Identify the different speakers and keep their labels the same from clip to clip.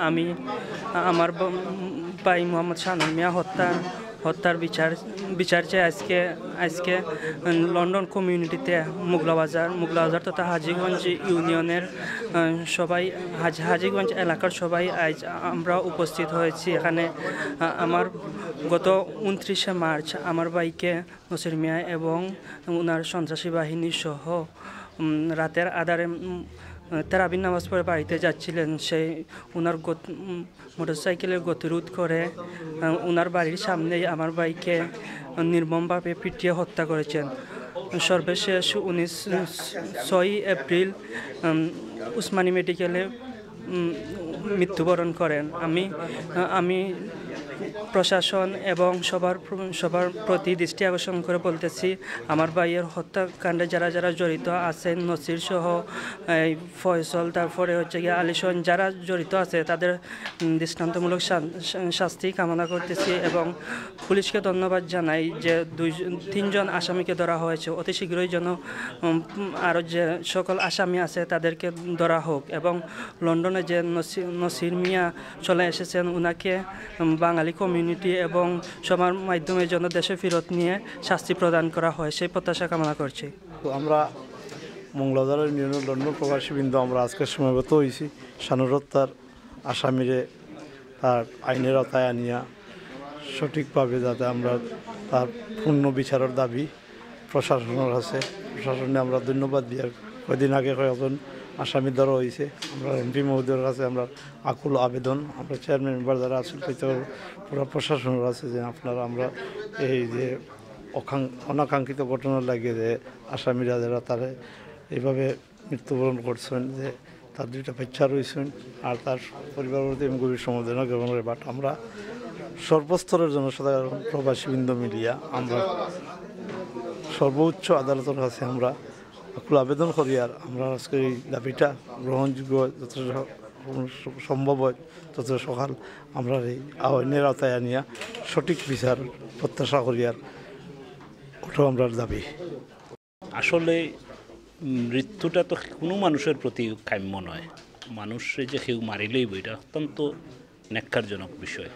Speaker 1: আমি আমার ভাই মোহাম্মদ শানুর মিয়া হত্যার বিচার চেয়ে আজকে লন্ডন কমিউনিটিতে মুগলাবাজার তথা হাজীগঞ্জ ইউনিয়নের সবাই হাজীগঞ্জ এলাকার সবাই আজ আমরা উপস্থিত হয়েছি এখানে। আমার গত 29শে মার্চ আমার ভাইকে নসির মিয়া এবং ওনার সন্ত্রাসী বাহিনী সহ রাতের আধারে তারাবির নামাজ পড়ে বাড়িতে যাচ্ছিলেন, সেই ওনার মোটরসাইকেলের গতিরোধ করে ওনার বাড়ির সামনেই আমার ভাইকে নির্মমভাবে পিটিয়ে হত্যা করেছেন। সর্বশেষ 6 এপ্রিল উসমানী মেডিকেলে মৃত্যুবরণ করেন। আমি প্রশাসন এবং সবার প্রতি দৃষ্টি আকর্ষণ করে বলতেছি, আমার ভাইয়ের হত্যাকাণ্ডে যারা জড়িত আছেন, নসির সহ ফয়সল, তারপরে হচ্ছে গিয়ে আলিশন, যারা জড়িত আছে তাদের দৃষ্টান্তমূলক শাস্তি কামনা করতেছি এবং পুলিশকে ধন্যবাদ জানাই যে 3জন আসামিকে ধরা হয়েছে। অতি শীঘ্রই যেন আরও যে সকল আসামি আছে তাদেরকে ধরা হোক এবং লন্ডনে যে নসির মিয়া চলে এসেছেন ওনাকে বাঙালি কমিউনিটি এবং সবার মাধ্যমে যেন দেশে ফেরত নিয়ে শাস্তি প্রদান করা হয় সেই প্রত্যাশা কামনা করছি।
Speaker 2: আমরা মঙ্গলাবাজার ইউনিয়নের লন্ডন প্রবাসীবৃন্দ আমরা আজকের সময়গত হয়েছি শানুর হত্যার আসামিরে তার আইনের আওতায় আনিয়া সঠিকভাবে যাতে আমরা তার পূর্ণ বিচারের দাবি প্রশাসনের আছে। প্রশাসনে আমরা ধন্যবাদ দিয়ে কয়েকদিন আগে কয়েকজন আসামি ধরা হয়েছে। আমরা এমপি মহোদয়ের কাছে আমরা আকুল আবেদন, আমরা চেয়ারম্যান মেম্বার যারা আছেন পুরো প্রশাসনের আছে যে আপনারা আমরা এই যে অনাকাঙ্ক্ষিত ঘটনা লাগে যে আসামিরা যারা তারা এইভাবে মৃত্যুবরণ করছেন, যে তার 2টা বাচ্চা রয়েছেন আর তার পরিবারের প্রতি গভীর সমবেদনা জ্ঞাপন করে। বাট আমরা সর্বস্তরের জনসাধারণ প্রবাসীবৃন্দ মিলিয়া আমরা সর্বোচ্চ আদালতের কাছে আমরা আকুল আবেদন করি আর আমরা আজকে এই দাবিটা গ্রহণযোগ্য যত সম্ভব হয় তত সকাল আমরা এই আইনের আওতায় আনিয়া সঠিক বিচার প্রত্যাশা করি আর ওটাও আমরা দাবি।
Speaker 3: আসলে মৃত্যুটা তো কোনো মানুষের প্রতি কাম্য নয়, মানুষের যে কেউ মারিলেই এটা অত্যন্ত ন্যাক্কারজনক বিষয়।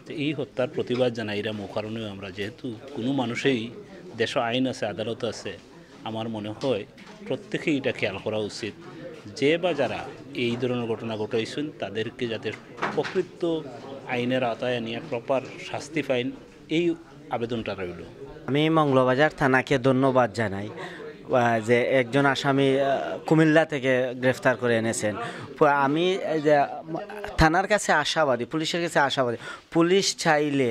Speaker 3: তো এই হত্যার প্রতিবাদ জানাইরা কারণেও আমরা যেহেতু কোনো মানুষেই দেশ আইন আছে, আদালত আছে, আমার মনে হয় প্রত্যেকেই এটা খেয়াল করা উচিত যে বা যারা এই ধরনের ঘটনা ঘটাইছেন তাদেরকে যাতে প্রকৃত আইনের আওতায় নিয়ে প্রপার শাস্তি পাইন, এই আবেদনটা রইল।
Speaker 4: আমি মঙ্গলাবাজার থানাকে ধন্যবাদ জানাই যে একজন আসামি কুমিল্লা থেকে গ্রেফতার করে এনেছেন। আমি থানার কাছে আশাবাদী, পুলিশের কাছে আশাবাদী, পুলিশ চাইলে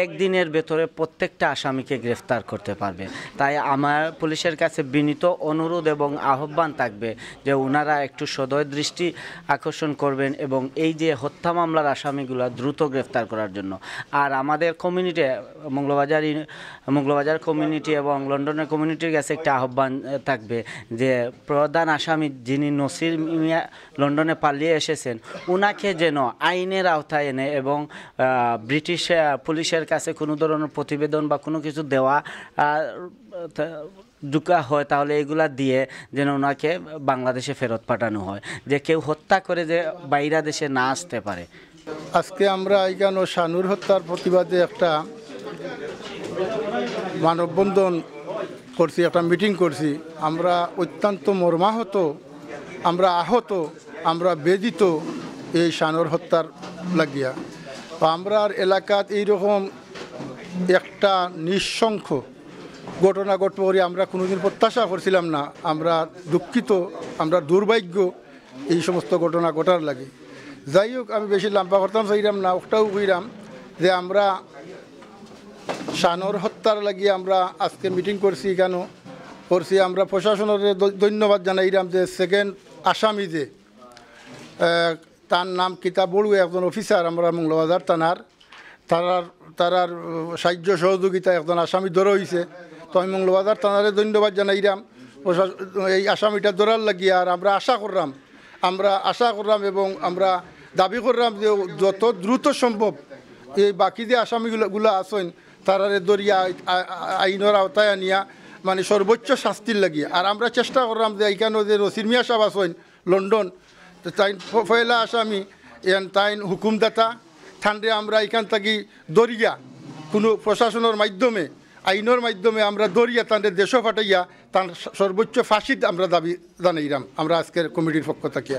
Speaker 4: একদিনের ভেতরে প্রত্যেকটা আসামিকে গ্রেফতার করতে পারবে। তাই আমার পুলিশের কাছে বিনীত অনুরোধ এবং আহ্বান থাকবে যে ওনারা একটু সদয় দৃষ্টি আকর্ষণ করবেন এবং এই যে হত্যা মামলার আসামিগুলো দ্রুত গ্রেফতার করার জন্য। আর আমাদের কমিউনিটি মঙ্গলাবাজার কমিউনিটি এবং লন্ডনের কমিউনিটির কাছে একটা আহ্বান থাকবে যে প্রধান আসামি যিনি নসির মিয়া লন্ডনে পালিয়ে এসেছেন ওনাকে যেন আইনের আওতায় এনে এবং ব্রিটিশ পুলিশের কাছে কোনো ধরনের প্রতিবেদন বা কোনো কিছু দেওয়া ঢুকা হয় তাহলে এগুলা দিয়ে যেন ওনাকে বাংলাদেশে ফেরত পাঠানো হয়, যে কেউ হত্যা করে যে বাইরা দেশে না আসতে পারে।
Speaker 5: আজকে আমরা এখানে শানুর হত্যার প্রতিবাদে একটা মানববন্ধন করছি, একটা মিটিং করছি। আমরা অত্যন্ত মর্মাহত, আমরা আহত, আমরা বেদিত এই শানুর হত্যার লাগিয়া। আমরা এলাকাত এইরকম একটা নিঃশঙ্ক ঘটনা ঘটবে বলে আমরা কোনোদিন প্রত্যাশা করছিলাম না। আমরা দুঃখিত, আমরা দুর্ভাগ্য এই সমস্ত ঘটনা ঘটার লাগে। যাই হোক, আমি বেশি লম্বা করতাম চাইলাম না, ওটাও কইরাম যে আমরা শানুর হত্যার লাগিয়ে আমরা আজকে মিটিং করছি। কেন করছি? আমরা প্রশাসনের ধন্যবাদ জানাইলাম যে সেকেন্ড আসামি যে তার নাম কিতাব বড়ু, একজন অফিসার আমরা মঙ্গলাবাজার থানার, তারার সাহায্য সহযোগিতা একজন আসামি ধরা হয়েছে। তো আমি মঙ্গলাবাজার থানারে ধন্যবাদ জানাইলাম এই আসামিটা ধরার লাগিয়ে। আর আমরা আশা করলাম এবং আমরা দাবি করলাম যে যত দ্রুত সম্ভব এই বাকি যে আসামিগুলো আছেন তারারে দরিয়া আইনের আওতায় আনিয়া মানে সর্বোচ্চ শাস্তির লাগিয়ে। আর আমরা চেষ্টা করলাম যে এইখানে যে নসির মিয়া সাহেব আছেন লন্ডন, তাই পয়লা আসামি এন তাইন হুকুমদাতা ঠান্ডে আমরা এখান থেকে দরিয়া কোনো প্রশাসনের মাধ্যমে আইনের মাধ্যমে আমরা দরিয়া তাদের দেশ ফাটাইয়া তার সর্বোচ্চ ফাঁসি আমরা দাবি জানাইলাম আমরা আজকের কমিটির পক্ষ থেকে।